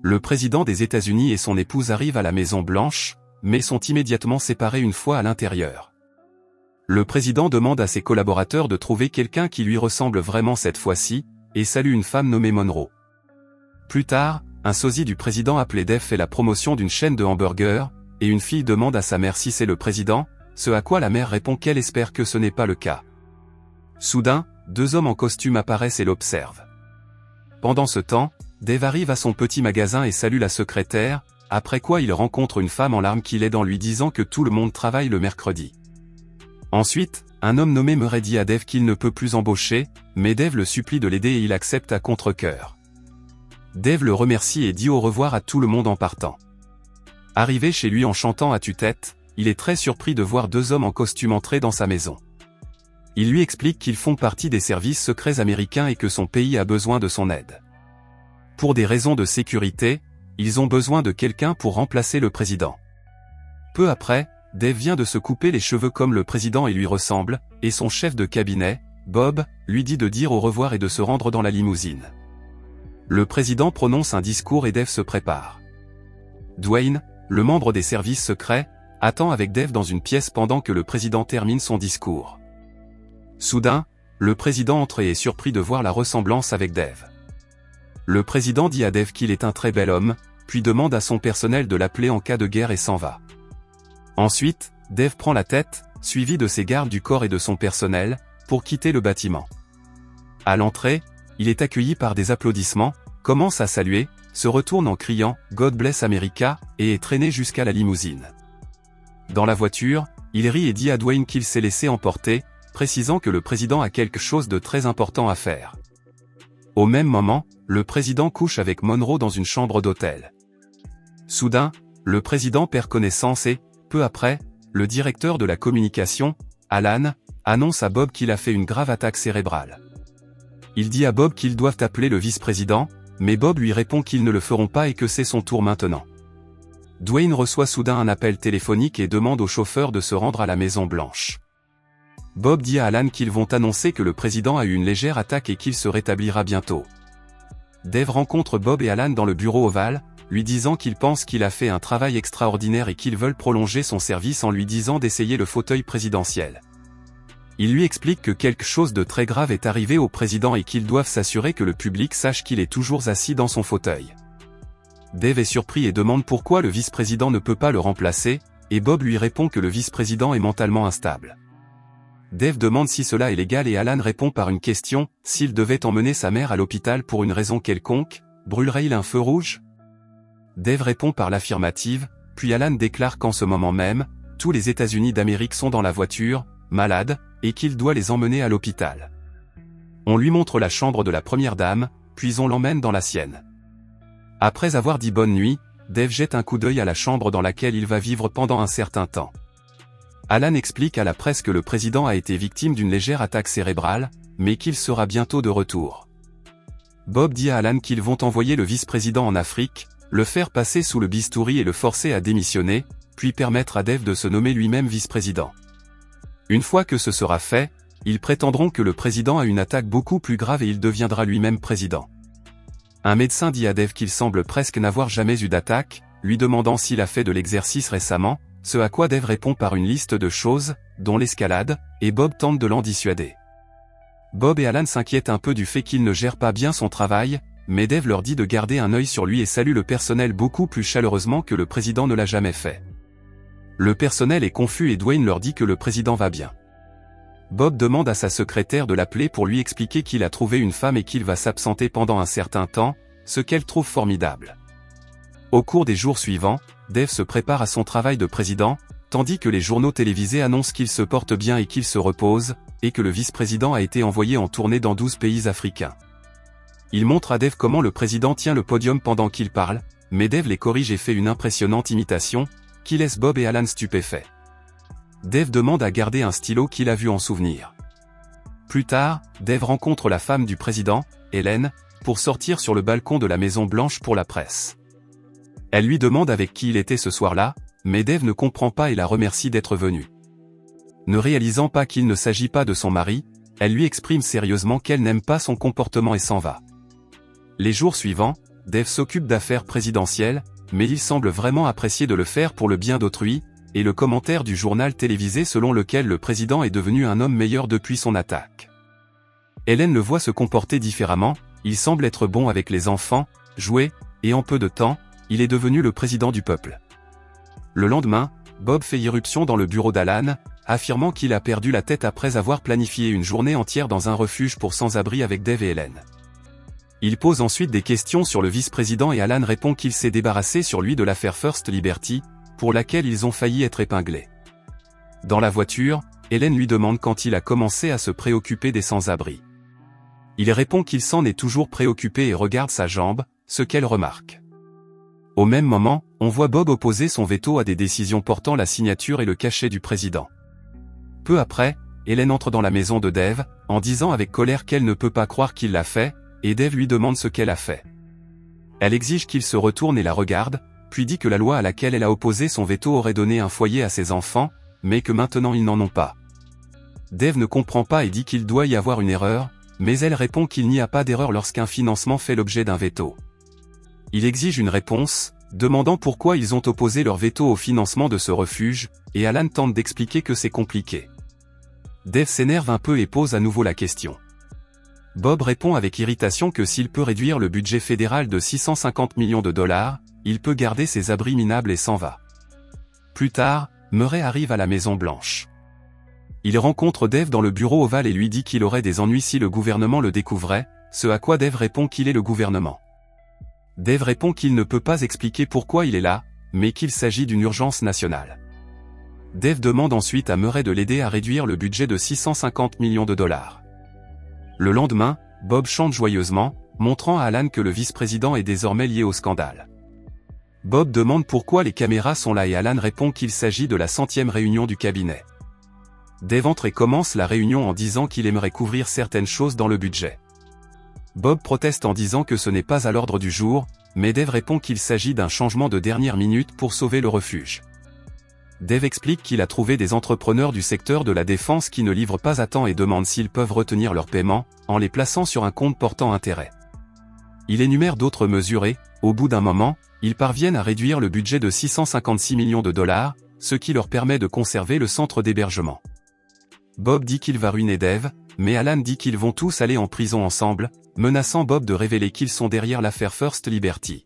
Le président des États-Unis et son épouse arrivent à la Maison Blanche, mais sont immédiatement séparés une fois à l'intérieur. Le président demande à ses collaborateurs de trouver quelqu'un qui lui ressemble vraiment cette fois-ci, et salue une femme nommée Monroe. Plus tard, un sosie du président appelé Dave fait la promotion d'une chaîne de hamburgers, et une fille demande à sa mère si c'est le président, ce à quoi la mère répond qu'elle espère que ce n'est pas le cas. Soudain, deux hommes en costume apparaissent et l'observent. Pendant ce temps, Dave arrive à son petit magasin et salue la secrétaire, après quoi il rencontre une femme en larmes qui l'aide en lui disant que tout le monde travaille le mercredi. Ensuite, un homme nommé Murray dit à Dave qu'il ne peut plus embaucher, mais Dave le supplie de l'aider et il accepte à contre-cœur. Dave le remercie et dit au revoir à tout le monde en partant. Arrivé chez lui en chantant à tue-tête, il est très surpris de voir deux hommes en costume entrer dans sa maison. Ils lui expliquent qu'ils font partie des services secrets américains et que son pays a besoin de son aide. Pour des raisons de sécurité, ils ont besoin de quelqu'un pour remplacer le président. Peu après, Dave vient de se couper les cheveux comme le président et lui ressemble, et son chef de cabinet, Bob, lui dit de dire au revoir et de se rendre dans la limousine. Le président prononce un discours et Dave se prépare. Dwayne, le membre des services secrets, attend avec Dave dans une pièce pendant que le président termine son discours. Soudain, le président entre et est surpris de voir la ressemblance avec Dave. Le président dit à Dave qu'il est un très bel homme, puis demande à son personnel de l'appeler en cas de guerre et s'en va. Ensuite, Dave prend la tête, suivi de ses gardes du corps et de son personnel, pour quitter le bâtiment. À l'entrée, il est accueilli par des applaudissements, commence à saluer, se retourne en criant « God bless America » et est traîné jusqu'à la limousine. Dans la voiture, il rit et dit à Dwayne qu'il s'est laissé emporter, précisant que le président a quelque chose de très important à faire. Au même moment, le président couche avec Monroe dans une chambre d'hôtel. Soudain, le président perd connaissance et, peu après, le directeur de la communication, Alan, annonce à Bob qu'il a fait une grave attaque cérébrale. Il dit à Bob qu'ils doivent appeler le vice-président, mais Bob lui répond qu'ils ne le feront pas et que c'est son tour maintenant. Dwayne reçoit soudain un appel téléphonique et demande au chauffeur de se rendre à la Maison Blanche. Bob dit à Alan qu'ils vont annoncer que le président a eu une légère attaque et qu'il se rétablira bientôt. Dave rencontre Bob et Alan dans le bureau ovale, lui disant qu'ils pensent qu'il a fait un travail extraordinaire et qu'ils veulent prolonger son service en lui disant d'essayer le fauteuil présidentiel. Il lui explique que quelque chose de très grave est arrivé au président et qu'ils doivent s'assurer que le public sache qu'il est toujours assis dans son fauteuil. Dave est surpris et demande pourquoi le vice-président ne peut pas le remplacer, et Bob lui répond que le vice-président est mentalement instable. Dave demande si cela est légal et Alan répond par une question, s'il devait emmener sa mère à l'hôpital pour une raison quelconque, brûlerait-il un feu rouge? Dave répond par l'affirmative, puis Alan déclare qu'en ce moment même, tous les États-Unis d'Amérique sont dans la voiture, malades, et qu'il doit les emmener à l'hôpital. On lui montre la chambre de la première dame, puis on l'emmène dans la sienne. Après avoir dit bonne nuit, Dave jette un coup d'œil à la chambre dans laquelle il va vivre pendant un certain temps. Alan explique à la presse que le président a été victime d'une légère attaque cérébrale, mais qu'il sera bientôt de retour. Bob dit à Alan qu'ils vont envoyer le vice-président en Afrique, le faire passer sous le bistouri et le forcer à démissionner, puis permettre à Dave de se nommer lui-même vice-président. Une fois que ce sera fait, ils prétendront que le président a une attaque beaucoup plus grave et il deviendra lui-même président. Un médecin dit à Dave qu'il semble presque n'avoir jamais eu d'attaque, lui demandant s'il a fait de l'exercice récemment, ce à quoi Dave répond par une liste de choses, dont l'escalade, et Bob tente de l'en dissuader. Bob et Alan s'inquiètent un peu du fait qu'il ne gère pas bien son travail, mais Dave leur dit de garder un œil sur lui et salue le personnel beaucoup plus chaleureusement que le président ne l'a jamais fait. Le personnel est confus et Dwayne leur dit que le président va bien. Bob demande à sa secrétaire de l'appeler pour lui expliquer qu'il a trouvé une femme et qu'il va s'absenter pendant un certain temps, ce qu'elle trouve formidable. Au cours des jours suivants, Dave se prépare à son travail de président, tandis que les journaux télévisés annoncent qu'il se porte bien et qu'il se repose, et que le vice-président a été envoyé en tournée dans 12 pays africains. Il montre à Dave comment le président tient le podium pendant qu'il parle, mais Dave les corrige et fait une impressionnante imitation, qui laisse Bob et Alan stupéfaits. Dave demande à garder un stylo qu'il a vu en souvenir. Plus tard, Dave rencontre la femme du président, Hélène, pour sortir sur le balcon de la Maison Blanche pour la presse. Elle lui demande avec qui il était ce soir-là, mais Dave ne comprend pas et la remercie d'être venu. Ne réalisant pas qu'il ne s'agit pas de son mari, elle lui exprime sérieusement qu'elle n'aime pas son comportement et s'en va. Les jours suivants, Dave s'occupe d'affaires présidentielles, mais il semble vraiment apprécier de le faire pour le bien d'autrui, et le commentaire du journal télévisé selon lequel le président est devenu un homme meilleur depuis son attaque. Hélène le voit se comporter différemment, il semble être bon avec les enfants, jouer, et en peu de temps, il est devenu le président du peuple. Le lendemain, Bob fait irruption dans le bureau d'Alan, affirmant qu'il a perdu la tête après avoir planifié une journée entière dans un refuge pour sans-abri avec Dave et Hélène. Il pose ensuite des questions sur le vice-président et Alan répond qu'il s'est débarrassé sur lui de l'affaire First Liberty, pour laquelle ils ont failli être épinglés. Dans la voiture, Hélène lui demande quand il a commencé à se préoccuper des sans-abri. Il répond qu'il s'en est toujours préoccupé et regarde sa jambe, ce qu'elle remarque. Au même moment, on voit Bob opposer son veto à des décisions portant la signature et le cachet du président. Peu après, Hélène entre dans la maison de Dave, en disant avec colère qu'elle ne peut pas croire qu'il l'a fait, et Dave lui demande ce qu'elle a fait. Elle exige qu'il se retourne et la regarde, puis dit que la loi à laquelle elle a opposé son veto aurait donné un foyer à ses enfants, mais que maintenant ils n'en ont pas. Dave ne comprend pas et dit qu'il doit y avoir une erreur, mais elle répond qu'il n'y a pas d'erreur lorsqu'un financement fait l'objet d'un veto. Il exige une réponse, demandant pourquoi ils ont opposé leur veto au financement de ce refuge, et Alan tente d'expliquer que c'est compliqué. Dave s'énerve un peu et pose à nouveau la question. Bob répond avec irritation que s'il peut réduire le budget fédéral de 650 millions de dollars, il peut garder ses abris minables et s'en va. Plus tard, Murray arrive à la Maison Blanche. Il rencontre Dave dans le bureau ovale et lui dit qu'il aurait des ennuis si le gouvernement le découvrait, ce à quoi Dave répond qu'il est le gouvernement. Dave répond qu'il ne peut pas expliquer pourquoi il est là, mais qu'il s'agit d'une urgence nationale. Dave demande ensuite à Murray de l'aider à réduire le budget de 650 millions de dollars. Le lendemain, Bob chante joyeusement, montrant à Alan que le vice-président est désormais lié au scandale. Bob demande pourquoi les caméras sont là et Alan répond qu'il s'agit de la 100e réunion du cabinet. Dave entre et commence la réunion en disant qu'il aimerait couvrir certaines choses dans le budget. Bob proteste en disant que ce n'est pas à l'ordre du jour, mais Dave répond qu'il s'agit d'un changement de dernière minute pour sauver le refuge. Dave explique qu'il a trouvé des entrepreneurs du secteur de la défense qui ne livrent pas à temps et demande s'ils peuvent retenir leurs paiements, en les plaçant sur un compte portant intérêt. Il énumère d'autres mesures et, au bout d'un moment, ils parviennent à réduire le budget de 656 millions de dollars, ce qui leur permet de conserver le centre d'hébergement. Bob dit qu'il va ruiner Dave, mais Alan dit qu'ils vont tous aller en prison ensemble, menaçant Bob de révéler qu'ils sont derrière l'affaire First Liberty.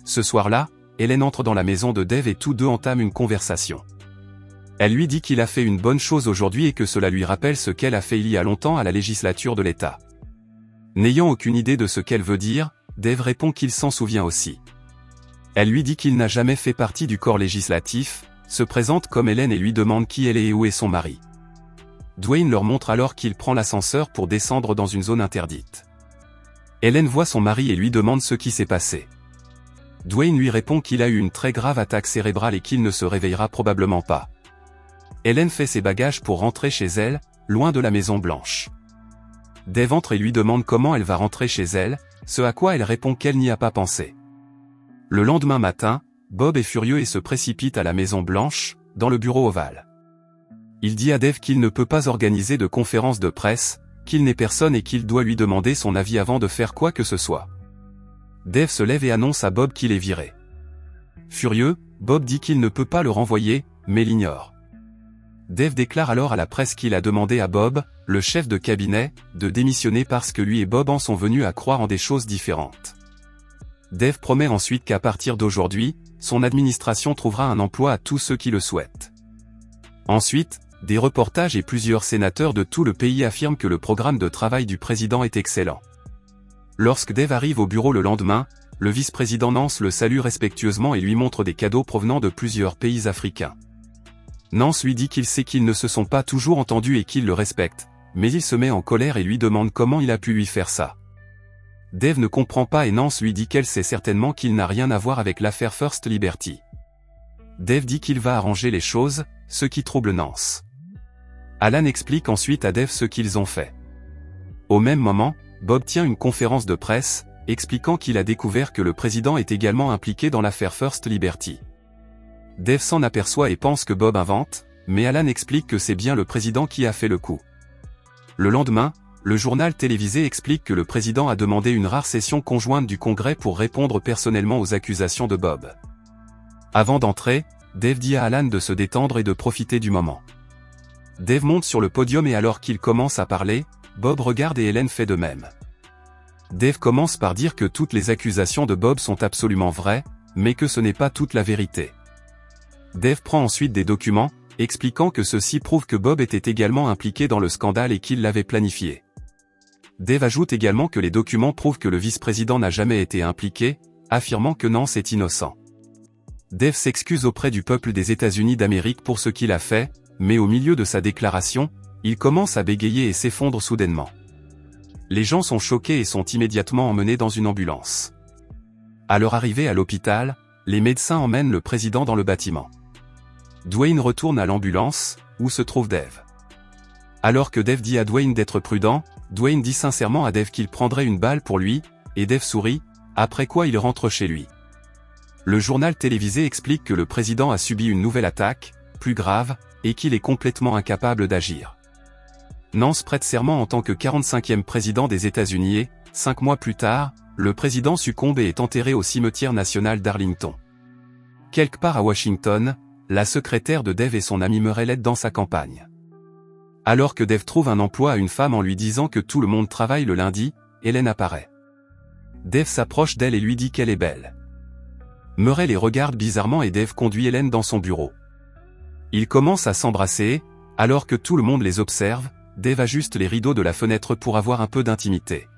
Ce soir-là, Hélène entre dans la maison de Dave et tous deux entament une conversation. Elle lui dit qu'il a fait une bonne chose aujourd'hui et que cela lui rappelle ce qu'elle a fait il y a longtemps à la législature de l'État. N'ayant aucune idée de ce qu'elle veut dire, Dave répond qu'il s'en souvient aussi. Elle lui dit qu'il n'a jamais fait partie du corps législatif, se présente comme Hélène et lui demande qui elle est et où est son mari. Dwayne leur montre alors qu'il prend l'ascenseur pour descendre dans une zone interdite. Hélène voit son mari et lui demande ce qui s'est passé. Dwayne lui répond qu'il a eu une très grave attaque cérébrale et qu'il ne se réveillera probablement pas. Hélène fait ses bagages pour rentrer chez elle, loin de la Maison Blanche. Dave entre et lui demande comment elle va rentrer chez elle, ce à quoi elle répond qu'elle n'y a pas pensé. Le lendemain matin, Bob est furieux et se précipite à la Maison Blanche, dans le bureau ovale. Il dit à Dave qu'il ne peut pas organiser de conférence de presse, qu'il n'est personne et qu'il doit lui demander son avis avant de faire quoi que ce soit. Dave se lève et annonce à Bob qu'il est viré. Furieux, Bob dit qu'il ne peut pas le renvoyer, mais l'ignore. Dave déclare alors à la presse qu'il a demandé à Bob, le chef de cabinet, de démissionner parce que lui et Bob en sont venus à croire en des choses différentes. Dave promet ensuite qu'à partir d'aujourd'hui, son administration trouvera un emploi à tous ceux qui le souhaitent. Ensuite, des reportages et plusieurs sénateurs de tout le pays affirment que le programme de travail du président est excellent. Lorsque Dave arrive au bureau le lendemain, le vice-président Nance le salue respectueusement et lui montre des cadeaux provenant de plusieurs pays africains. Nance lui dit qu'il sait qu'ils ne se sont pas toujours entendus et qu'il le respecte, mais il se met en colère et lui demande comment il a pu lui faire ça. Dave ne comprend pas et Nance lui dit qu'elle sait certainement qu'il n'a rien à voir avec l'affaire First Liberty. Dave dit qu'il va arranger les choses, ce qui trouble Nance. Alan explique ensuite à Dave ce qu'ils ont fait. Au même moment, Bob tient une conférence de presse, expliquant qu'il a découvert que le président est également impliqué dans l'affaire First Liberty. Dave s'en aperçoit et pense que Bob invente, mais Alan explique que c'est bien le président qui a fait le coup. Le lendemain, Le journal télévisé explique que le président a demandé une rare session conjointe du Congrès pour répondre personnellement aux accusations de Bob. Avant d'entrer, Dave dit à Alan de se détendre et de profiter du moment. Dave monte sur le podium et alors qu'il commence à parler, Bob regarde et Hélène fait de même. Dave commence par dire que toutes les accusations de Bob sont absolument vraies, mais que ce n'est pas toute la vérité. Dave prend ensuite des documents, expliquant que ceux-ci prouvent que Bob était également impliqué dans le scandale et qu'il l'avait planifié. Dave ajoute également que les documents prouvent que le vice-président n'a jamais été impliqué, affirmant que Nance est innocent. Dave s'excuse auprès du peuple des États-Unis d'Amérique pour ce qu'il a fait, mais au milieu de sa déclaration, il commence à bégayer et s'effondre soudainement. Les gens sont choqués et sont immédiatement emmenés dans une ambulance. À leur arrivée à l'hôpital, les médecins emmènent le président dans le bâtiment. Dwayne retourne à l'ambulance, où se trouve Dave. Alors que Dave dit à Dwayne d'être prudent, Dwayne dit sincèrement à Dave qu'il prendrait une balle pour lui, et Dave sourit, après quoi il rentre chez lui. Le journal télévisé explique que le président a subi une nouvelle attaque, plus grave, et qu'il est complètement incapable d'agir. Nance prête serment en tant que 45e président des États-Unis et, 5 mois plus tard, le président succombe et est enterré au cimetière national d'Arlington. Quelque part à Washington, la secrétaire de Dave et son ami Murray l'aident dans sa campagne. Alors que Dave trouve un emploi à une femme en lui disant que tout le monde travaille le lundi, Hélène apparaît. Dave s'approche d'elle et lui dit qu'elle est belle. Murray les regarde bizarrement et Dave conduit Hélène dans son bureau. Ils commencent à s'embrasser, alors que tout le monde les observe, Dave ajuste les rideaux de la fenêtre pour avoir un peu d'intimité.